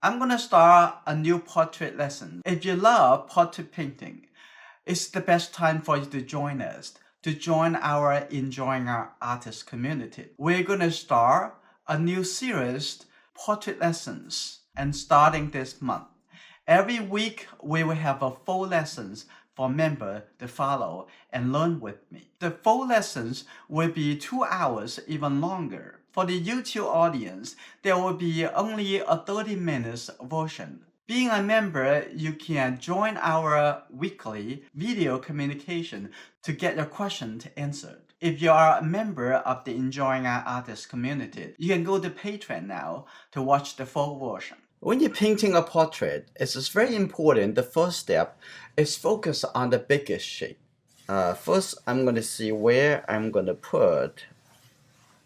I'm gonna start a new portrait lesson. If you love portrait painting, it's the best time for you to join us, to join our Enjoying Our Artist community. We're gonna start a new series, portrait lessons, and starting this month. Every week, we will have a full lessons for members to follow and learn with me. The full lessons will be 2 hours, even longer. For the YouTube audience, there will be only a 30 minutes version. Being a member, you can join our weekly video communication to get your questions answered. If you are a member of the Enjoying Our Artist community, you can go to Patreon now to watch the full version. When you're painting a portrait, it's very important. The first step is focus on the biggest shape. First, I'm going to see where I'm going to put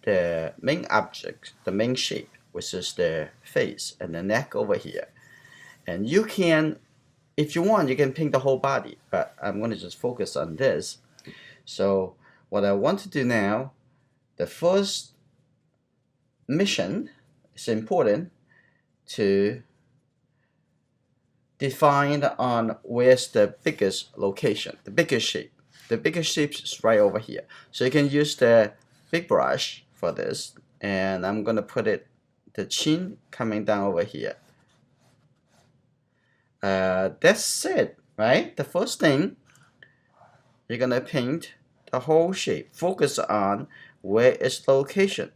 the main object, the main shape, which is the face and the neck over here. And you can, if you want, you can paint the whole body, but I'm going to just focus on this. So what I want to do now, the first mission is important to define on where's the biggest location, the biggest shape. The biggest shape is right over here. So you can use the big brush for this, and I'm going to put it, the chin coming down over here. That's it, right? The first thing, you're going to paint the whole shape. Focus on where its location.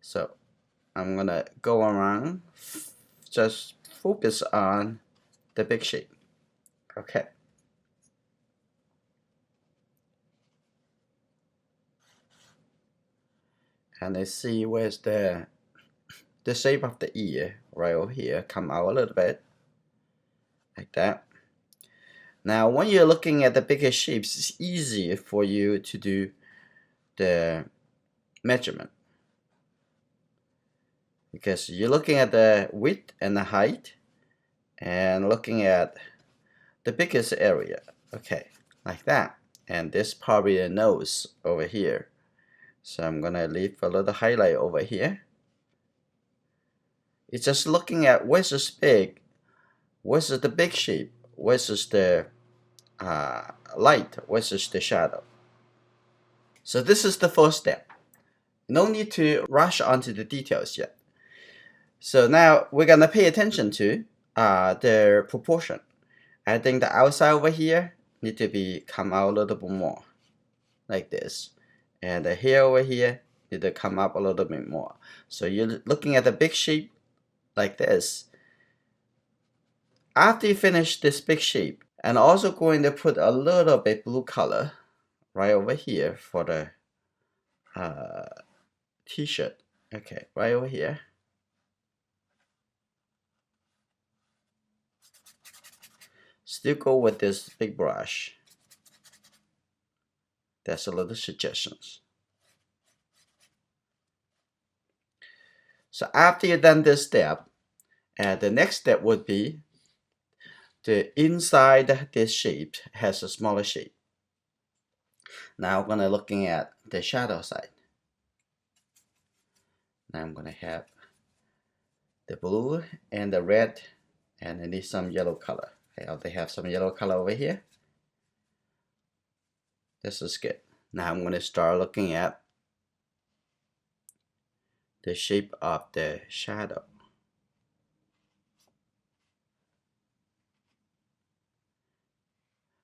So I'm going to go around, just focus on the big shape. Okay. And I see where's the shape of the ear right over here. Come out a little bit, like that. Now, when you're looking at the bigger shapes, it's easy for you to do the measurement, because you're looking at the width and the height and looking at the biggest area. Okay, like that. And this probably a nose over here. So I'm gonna leave a little highlight over here. It's just looking at where's this big, where's the big shape, where's the light, where's the shadow. So this is the first step. No need to rush onto the details yet. So now we're gonna pay attention to the proportion. I think the outside over here need to be come out a little bit more, like this, and the hair over here need to come up a little bit more. So you're looking at the big shape like this. After you finish this big shape, and also going to put a little bit blue color right over here for the t-shirt. Okay, right over here. Still go with this big brush. That's a little suggestions. So after you've done this step, the next step would be the inside this shape has a smaller shape. Now I'm gonna looking at the shadow side. Now I'm gonna have the blue and the red, and I need some yellow color. They have some yellow color over here. This is good. Now I'm gonna start looking at the shape of the shadow.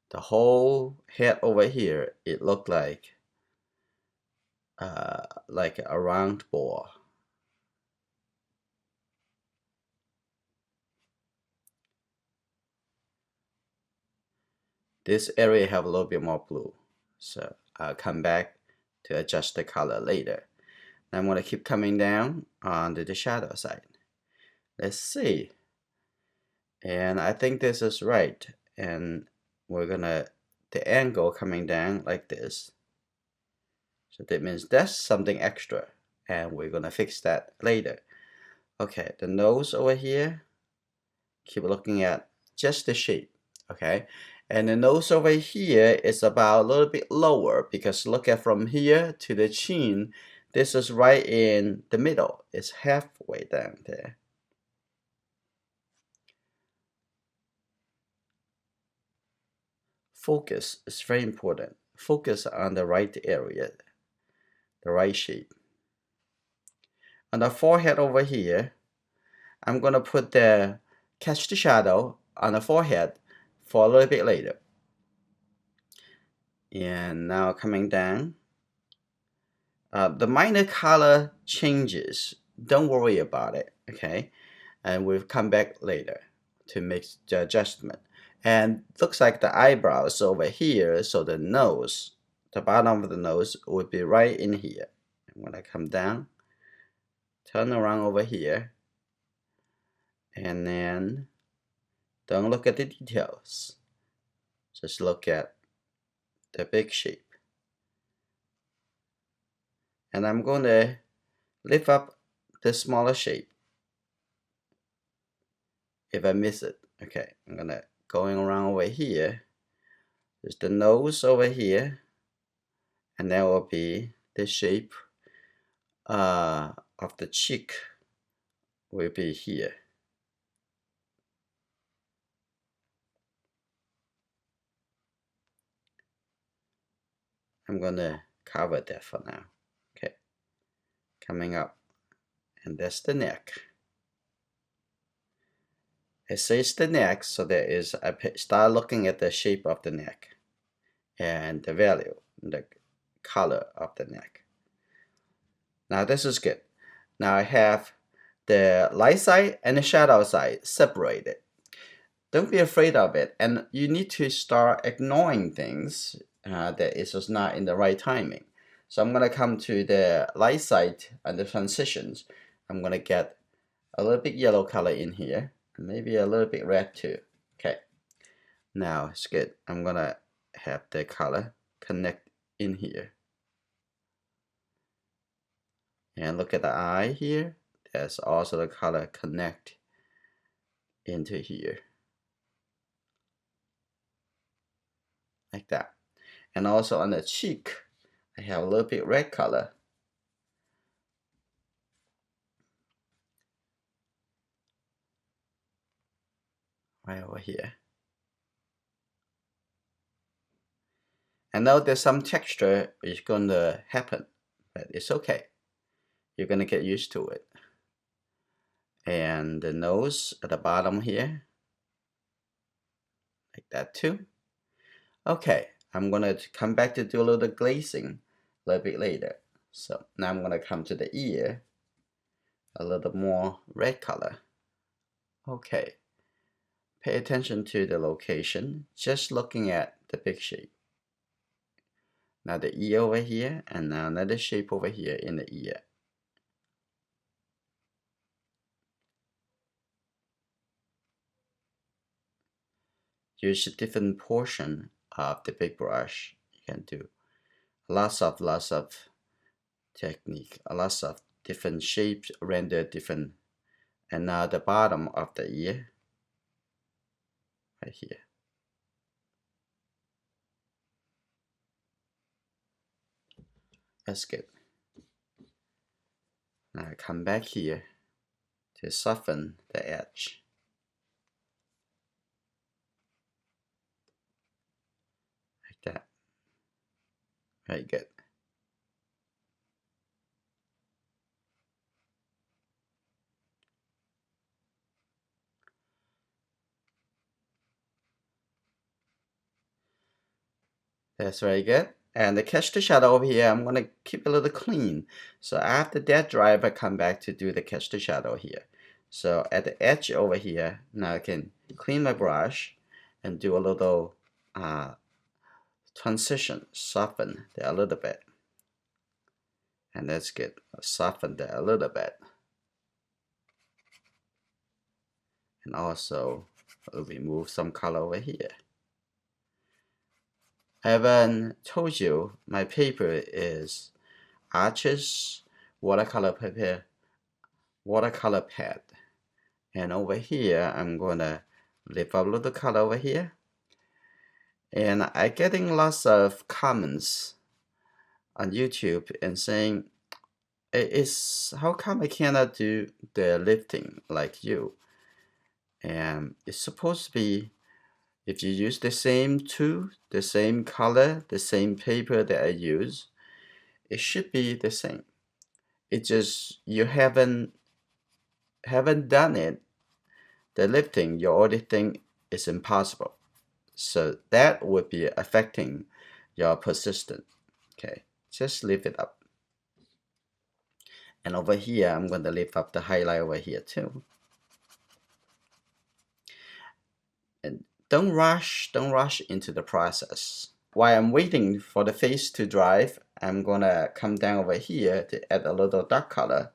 The whole head over here, it looked like a round ball. This area have a little bit more blue, so I'll come back to adjust the color later. Now I'm going to keep coming down onto the shadow side. Let's see. And I think this is right. And we're gonna, the angle coming down like this. So that means that's something extra, and we're gonna fix that later. Okay, the nose over here, keep looking at just the shape, okay? And the nose over here is about a little bit lower because look at from here to the chin, this is right in the middle. It's halfway down there. Focus is very important. Focus on the right area, the right shape. On the forehead over here, I'm going to put the catch the shadow on the forehead for a little bit later. And now coming down, the minor color changes, don't worry about it, okay? And we'll come back later to make the adjustment. And looks like the eyebrows over here, so the nose, the bottom of the nose would be right in here. And when I come down, turn around over here, and then don't look at the details. Just look at the big shape. And I'm going to lift up the smaller shape if I miss it. Okay, I'm gonna going around over here. There's the nose over here, and that will be the shape of the cheek will be here. I'm gonna cover that for now. Okay, coming up, and that's the neck. It says the neck, so there is, I start looking at the shape of the neck and the value, the color of the neck. Now this is good. Now I have the light side and the shadow side separated. Don't be afraid of it, and you need to start ignoring things that is just not in the right timing. So I'm gonna come to the light side and the transitions. I'm gonna get a little bit yellow color in here, and maybe a little bit red too. Okay, now it's good. I'm gonna have the color connect in here. And look at the eye here. There's also the color connect into here. Like that. And also on the cheek, I have a little bit red color. Right over here. I know there's some texture is going to happen, but it's okay. You're going to get used to it. And the nose at the bottom here, like that too. Okay, I'm going to come back to do a little glazing a little bit later. So now I'm going to come to the ear, a little more red color. Okay, pay attention to the location, just looking at the big shape. Now the ear over here, and now another shape over here in the ear. Use a different portion of the big brush. You can do lots of technique, lots of different shapes, render different. And now the bottom of the ear, right here. That's good. Now I come back here to soften the edge. Like that. Very good. That's very good. And the catch the shadow over here, I'm going to keep a little clean. So after that dry, I come back to do the catch the shadow here. So at the edge over here, now I can clean my brush and do a little transition, soften that a little bit. And that's good. Soften that a little bit. And also remove some color over here. I haven't told you my paper is Arches watercolor paper, watercolor pad. And over here, I'm gonna lift up a little color over here. And I'm getting lots of comments on YouTube and saying, it's how come I cannot do the lifting like you? And it's supposed to be, if you use the same tool, the same color, the same paper that I use, it should be the same. It's just you haven't done it. The lifting, you already think is impossible. So that would be affecting your persistence. Okay, just lift it up. And over here, I'm going to lift up the highlight over here too. And don't rush into the process. While I'm waiting for the face to dry, I'm gonna come down over here to add a little dark color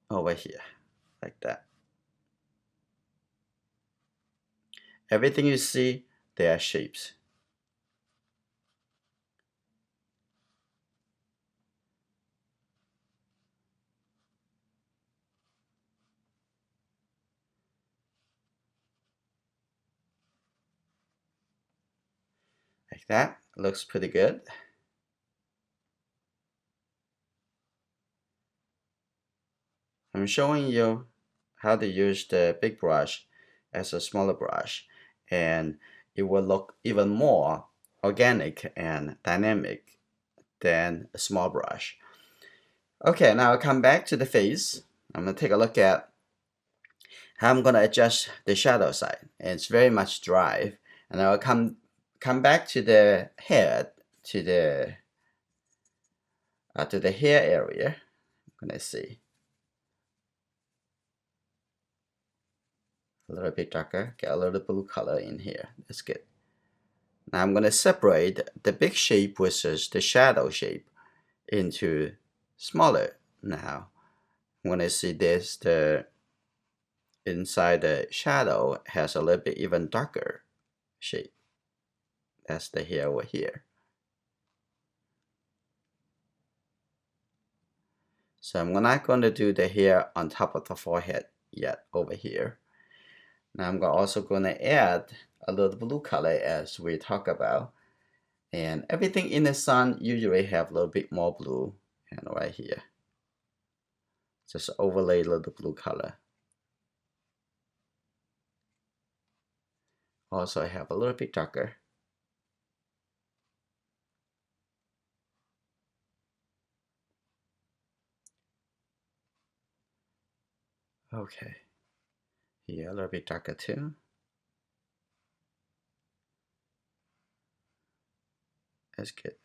over here, like that. Everything you see, they are shapes. Like that, looks pretty good. I'm showing you how to use the big brush as a smaller brush, and it will look even more organic and dynamic than a small brush. Okay, now I'll come back to the face. I'm going to take a look at how I'm going to adjust the shadow side. And it's very much dry. And I'll come back to the head, to the hair area. I'm going to see a little bit darker, get a little blue color in here. That's good. Now I'm going to separate the big shape versus the shadow shape into smaller. Now I'm going to see this, the inside the shadow has a little bit even darker shape. That's the hair over here. So I'm not going to do the hair on top of the forehead yet over here. Now I'm also going to add a little blue color as we talk about. And everything in the sun usually have a little bit more blue. And right here, just overlay a little blue color. Also I have a little bit darker. Okay, here a little bit darker too. That's good.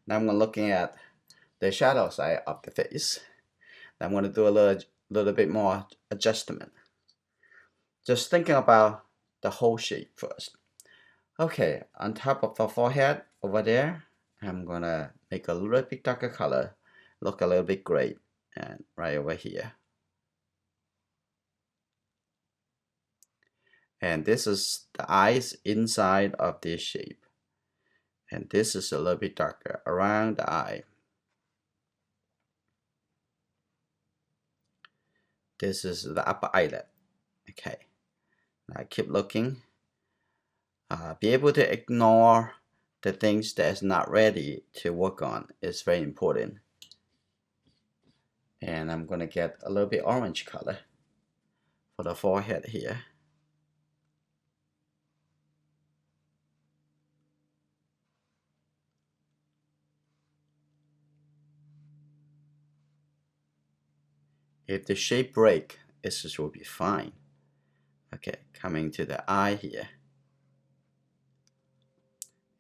Now I'm looking at the shadow side of the face. Now I'm going to do a little bit more adjustment. Just thinking about the whole shape first. Okay, on top of the forehead over there, I'm gonna make a little bit darker color, look a little bit gray, and right over here. And this is the eyes inside of this shape. And this is a little bit darker around the eye. This is the upper eyelid. Okay, now keep looking. Be able to ignore the things that is not ready to work on is very important. And I'm gonna get a little bit orange color for the forehead here. If the shape break, this will be fine. Okay, coming to the eye here.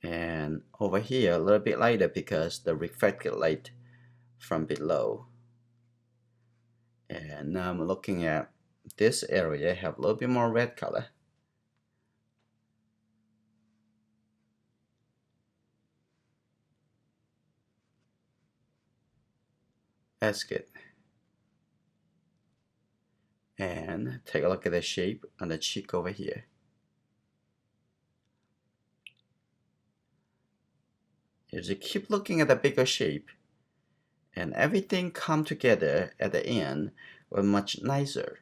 And over here, a little bit lighter because the reflected light from below. And now I'm looking at this area, have a little bit more red color. That's good. And take a look at the shape on the cheek over here. If you keep looking at the bigger shape, and everything come together at the end will much nicer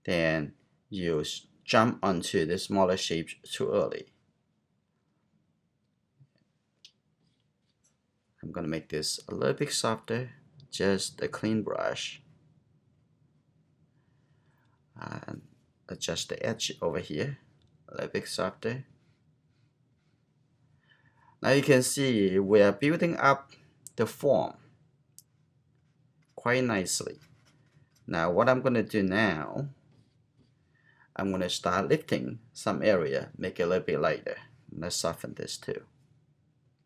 than you jump onto the smaller shapes too early. I'm gonna make this a little bit softer, just a clean brush, and adjust the edge over here a little bit softer. Now you can see we are building up the form quite nicely. Now what I'm gonna do now, I'm gonna start lifting some area, make it a little bit lighter. I'm gonna soften this too.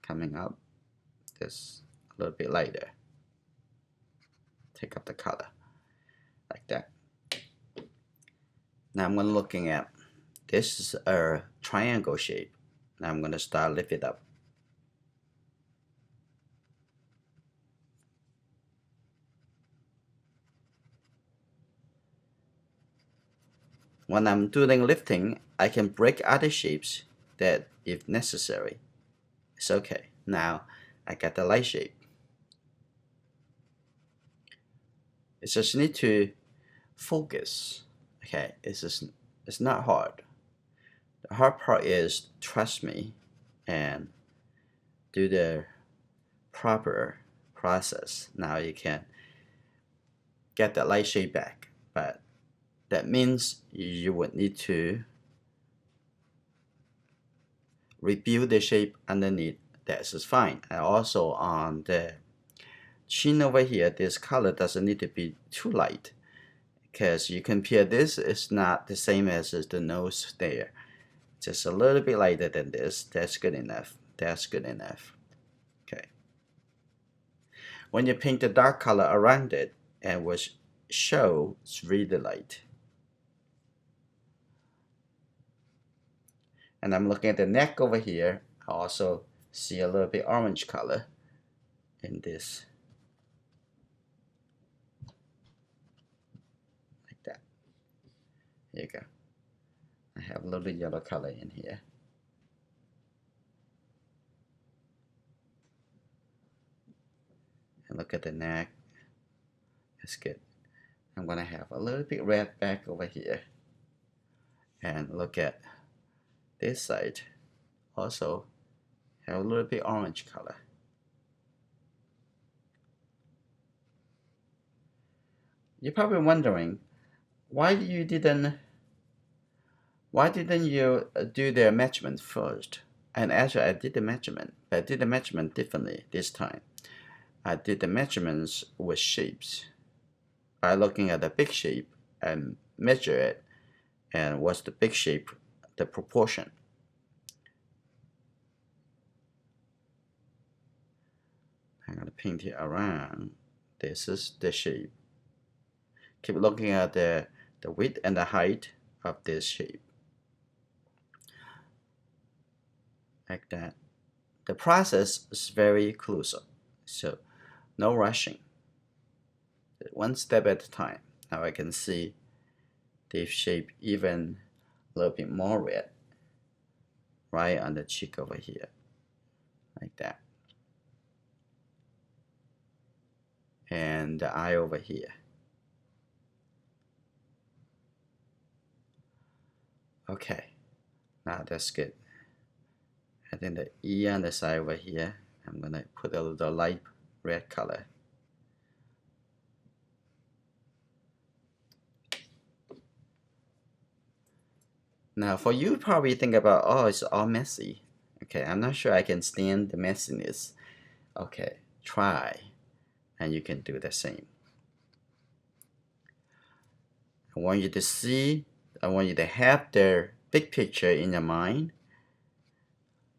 Coming up, this a little bit lighter. Take up the color, like that. Now I'm gonna looking at, this is a triangle shape. Now I'm gonna start lift it up. When I'm doing lifting, I can break other shapes that if necessary. It's okay. Now I got the light shape. It's just need to focus. Okay, it's not hard. The hard part is trust me and do the proper process. Now you can get the light shape back, but that means you would need to rebuild the shape underneath. That is fine. And also on the chin over here, this color doesn't need to be too light, because you compare this, it's not the same as the nose there. Just a little bit lighter than this. That's good enough. That's good enough. Okay. When you paint the dark color around it, and will show it's really light. And I'm looking at the neck over here. I also see a little bit orange color in this. Like that. Here you go. I have a little bit yellow color in here. And look at the neck. That's good. I'm gonna have a little bit red back over here. And look at this side. Also have a little bit orange color. You're probably wondering why you didn't do the measurement first? And actually I did the measurement, but I did the measurement differently this time. I did the measurements with shapes by looking at the big shape and measure it, and what's the big shape, the proportion. I'm gonna paint it around. This is the shape. Keep looking at the width and the height of this shape. Like that. The process is very crucial, so no rushing. One step at a time. Now I can see the shape even a little bit more red right on the cheek over here, like that. And the eye over here. Okay, now that's good. I think the E on the side over here, I'm gonna put a little light red color. Now for you probably think about, oh, it's all messy. Okay, I'm not sure I can stand the messiness. Okay, try, and you can do the same. I want you to see, I want you to have the big picture in your mind,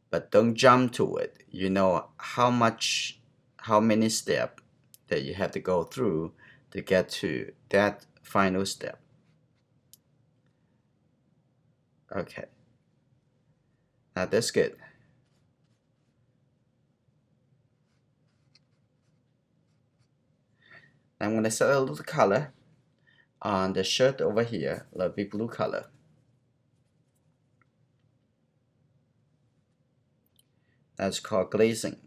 but don't jump to it. You know how many steps that you have to go through to get to that final step. Okay, now that's good. I'm going to set a little color on the shirt over here, a little bit blue color. That's called glazing.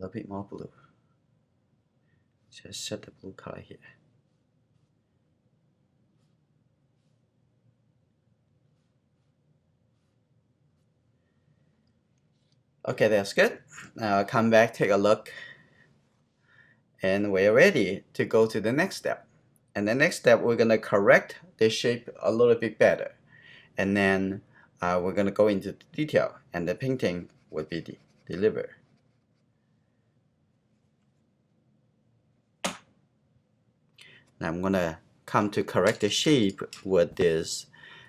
little bit more blue. Just set the blue color here. Okay, that's good. Now come back, take a look, and we're ready to go to the next step. And the next step, we're gonna correct the shape a little bit better. And then we're gonna go into the detail, and the painting will be delivered. Now I'm gonna come to correct the shape with this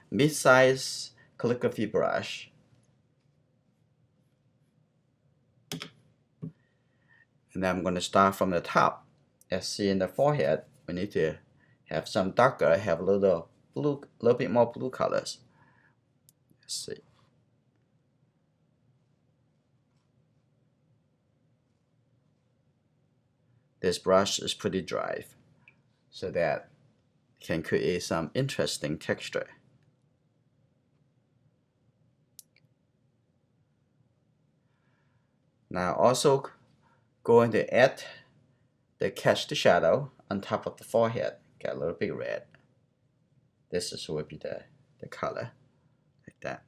mid-size calligraphy brush. And then I'm gonna start from the top. As see in the forehead, we need to have some darker, have a little bit more blue colors. Let's see. This brush is pretty dry, so that can create some interesting texture. Now also going to add the catch the shadow on top of the forehead. Get a little bit red. This is will be the color, like that.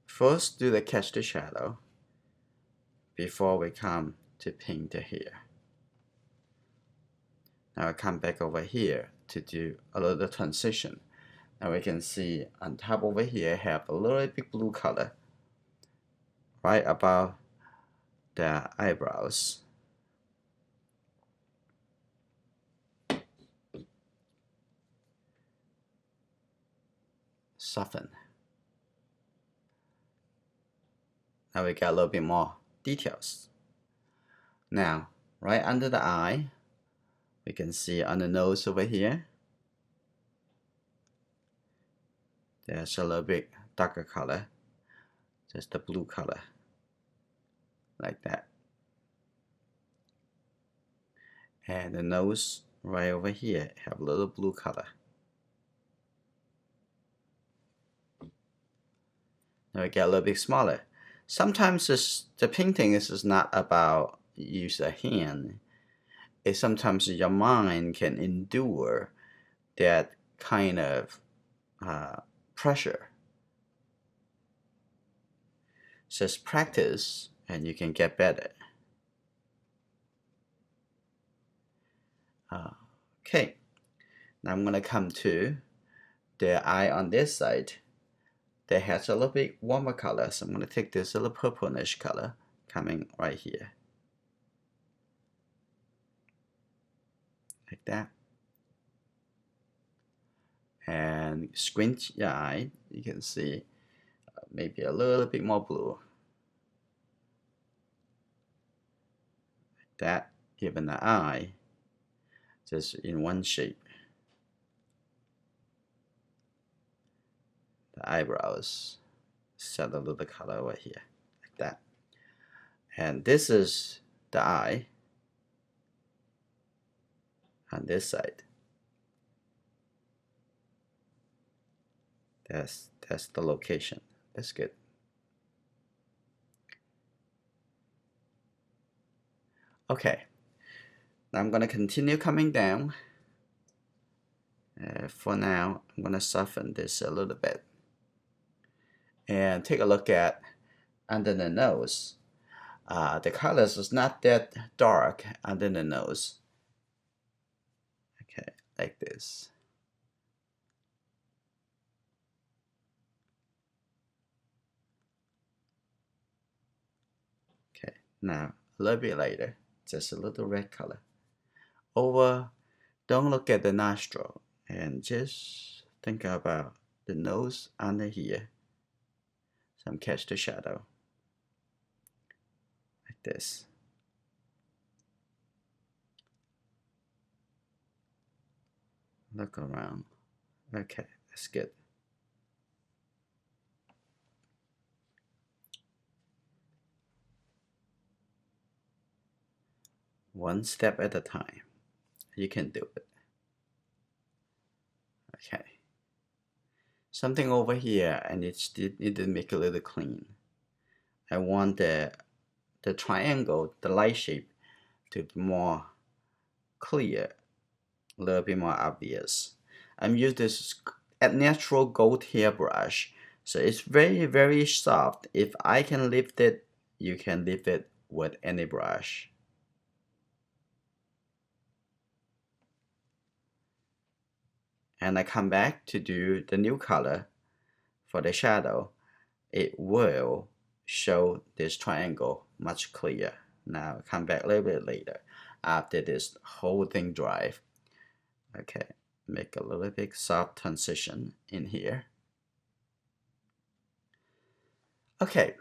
First, do the catch the shadow before we come to paint the hair. Now I come back over here to do a little transition. Now we can see on top over here have a little bit blue color right above the eyebrows. Soften. Now we got a little bit more details. Now, right under the eye, we can see on the nose over here, there's a little bit darker color, just the blue color, like that. And the nose right over here have a little blue color. Now we get a little bit smaller. Sometimes the painting is not about use a hand. It's sometimes your mind can endure that kind of pressure. Just practice and you can get better. Okay, now I'm gonna come to the eye on this side. That has a little bit warmer color, so I'm gonna take this little purplish color coming right here, like that. And squint your eye, you can see maybe a little bit more blue, like that. Even the eye, just in one shape. The eyebrows, set a little color over here, like that. And this is the eye on this side. That's the location. That's good. Okay, now I'm gonna continue coming down. For now, I'm gonna soften this a little bit. And take a look at under the nose. The colors is not that dark under the nose. Okay, like this. Okay, now a little bit later, just a little red color. Don't look at the nostril and just think about the nose under here. Some catch the shadow, like this. Look around. Okay, that's good. one step at a time. You can do it. Okay. Something over here, I need to make a little clean. I want the triangle, the light shape, to be more clear, a little bit more obvious. I'm using this natural gold hairbrush, so it's very soft. If I can lift it, you can lift it with any brush. And I come back to do the new color for the shadow. It will show this triangle much clearer. Now come back a little bit later after this whole thing dry. Okay, make a little bit soft transition in here. Okay,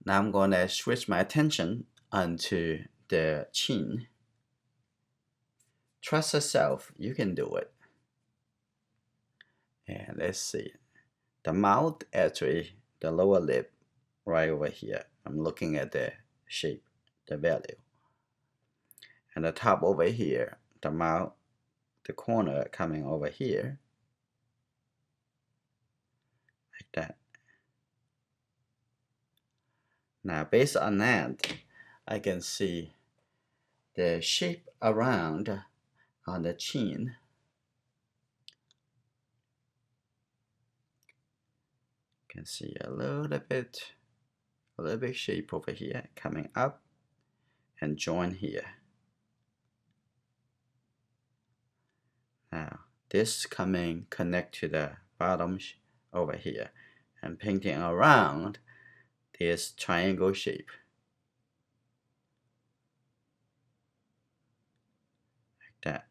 now I'm gonna switch my attention onto the chin. Trust yourself, you can do it. And let's see, the mouth, actually the lower lip right over here. I'm looking at the shape, the value. And the top over here, the mouth, the corner coming over here, like that. Now based on that, I can see the shape around on the chin. You can see a little bit shape over here coming up and join here. Now this coming connect to the bottom over here and painting around this triangle shape. Like that.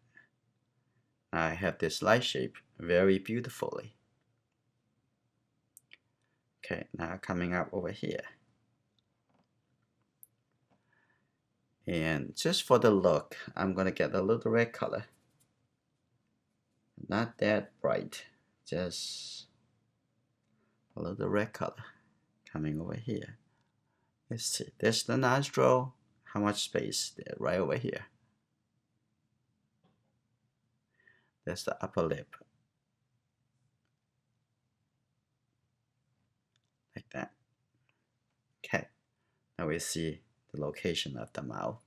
Now I have this light shape very beautifully. Okay, now coming up over here. And just for the look, I'm gonna get a little red color. Not that bright, just a little red color coming over here. Let's see, there's the nostril. How much space there? Right over here. That's the upper lip. Like that. Okay, now we see the location of the mouth.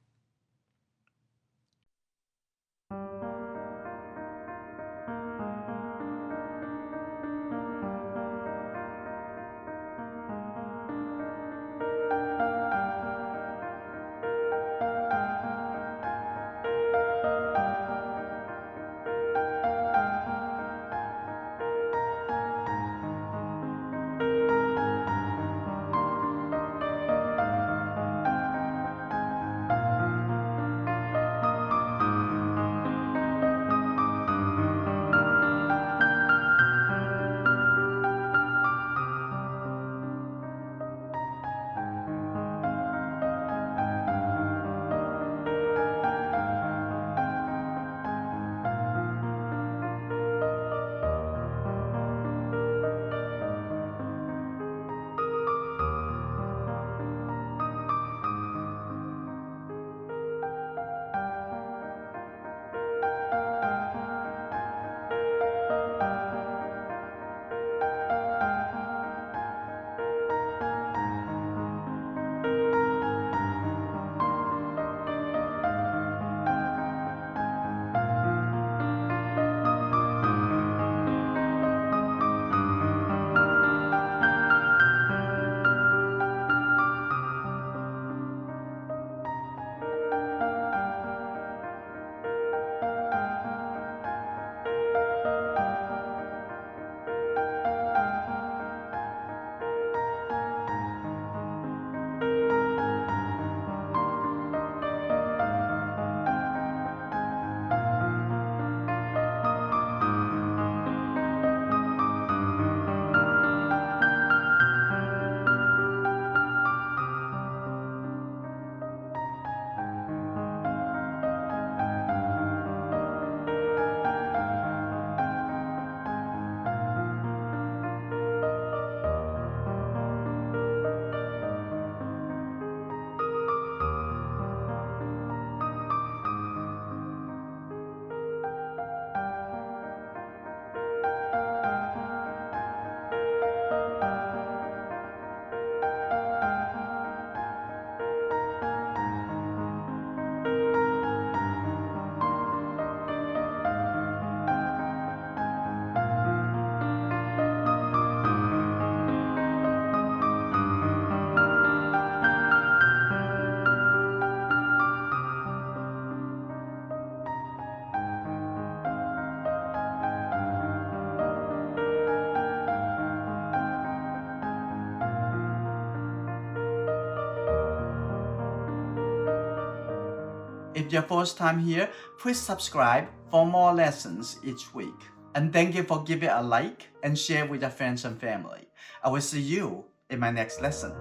If you're first time here, please subscribe for more lessons each week. And thank you for giving a like and share with your friends and family. I will see you in my next lesson.